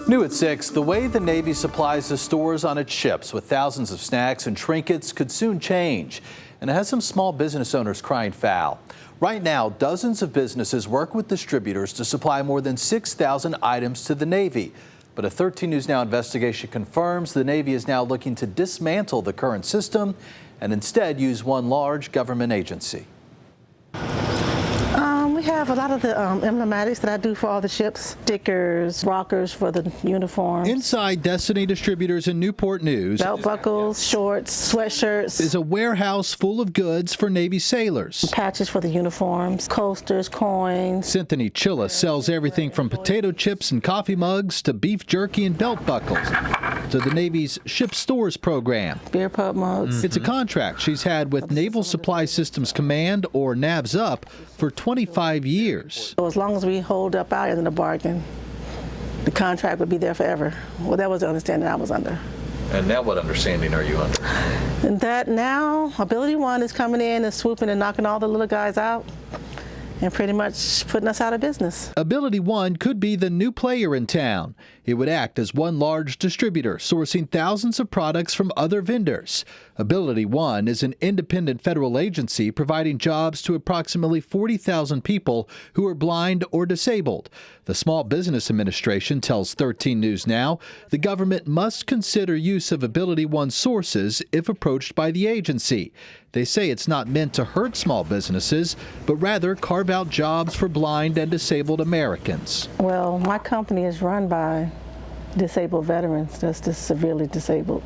New at 6, the way the Navy supplies the stores on its ships with thousands of snacks and trinkets could soon change. And it has some small business owners crying foul. Right now, dozens of businesses work with distributors to supply more than 6,000 items to the Navy. But a 13 News Now investigation confirms the Navy is now looking to dismantle the current system and instead use one large government agency. We have a lot of the emblematics that I do for all the ships, stickers, rockers for the uniforms. Inside Destiny Distributors in Newport News, Belt buckles, shorts, sweatshirts. Is a warehouse full of goods for Navy sailors. Patches for the uniforms, coasters, coins. Cynthia Chilla sells everything from potato chips and coffee mugs to beef jerky and belt buckles to the Navy's Ship Stores program. Beer pub mugs. It's a contract she's had with Naval Supply Systems Command, or NAVSUP, for 25 years. So as long as we hold up our end of the bargain, the contract would be there forever. Well, that was the understanding I was under. And now what understanding are you under? And that now, Ability One is coming in and swooping and knocking all the little guys out and pretty much putting us out of business. Ability One could be the new player in town. It would act as one large distributor, sourcing thousands of products from other vendors. Ability One is an independent federal agency providing jobs to approximately 40,000 people who are blind or disabled. The Small Business Administration tells 13 News Now the government must consider use of Ability One sources if approached by the agency. They say it's not meant to hurt small businesses, but rather carve out jobs for blind and disabled Americans. Well, my company is run by disabled veterans that's just severely disabled.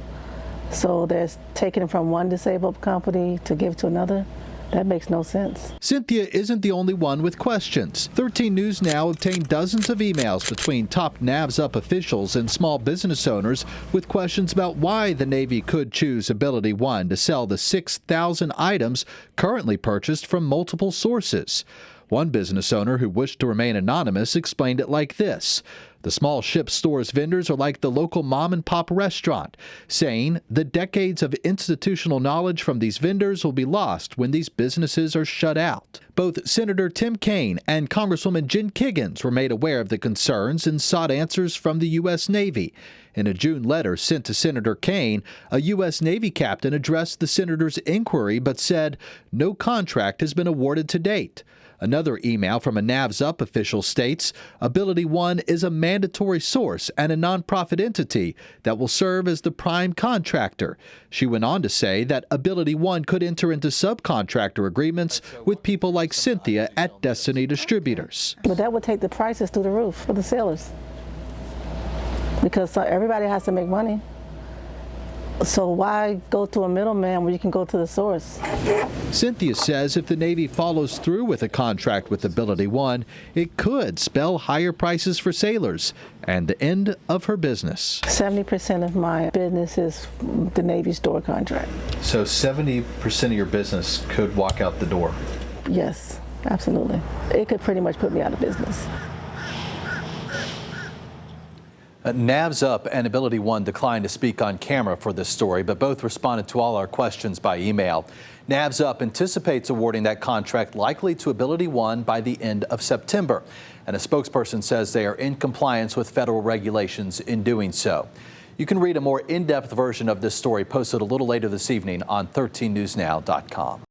So there's taking from one disabled company to give to another. That makes no sense. Cynthia isn't the only one with questions. 13 News Now obtained dozens of emails between top NAVSUP officials and small business owners with questions about why the Navy could choose Ability One to sell the 6,000 items currently purchased from multiple sources. One business owner who wished to remain anonymous explained it like this. The small ship stores vendors are like the local mom-and-pop restaurant, saying the decades of institutional knowledge from these vendors will be lost when these businesses are shut out. Both Senator Tim Kaine and Congresswoman Jen Kiggans were made aware of the concerns and sought answers from the U.S. Navy. In a June letter sent to Senator Kaine, a U.S. Navy captain addressed the senator's inquiry but said no contract has been awarded to date. Another email from a NAVSUP official states Ability One is a mandatory source and a nonprofit entity that will serve as the prime contractor. She went on to say that Ability One could enter into subcontractor agreements with people like Cynthia at Destiny Distributors. But that would take the prices through the roof for the sailors because everybody has to make money. So why go to a middleman when you can go to the source? Cynthia says if the Navy follows through with a contract with Ability One, it could spell higher prices for sailors and the end of her business. 70% of my business is the Navy store contract. So 70% of your business could walk out the door? Yes, absolutely. It could pretty much put me out of business. NAVSUP and Ability One declined to speak on camera for this story, but both responded to all our questions by email. NAVSUP anticipates awarding that contract likely to Ability One by the end of September, and a spokesperson says they are in compliance with federal regulations in doing so. You can read a more in-depth version of this story posted a little later this evening on 13newsnow.com.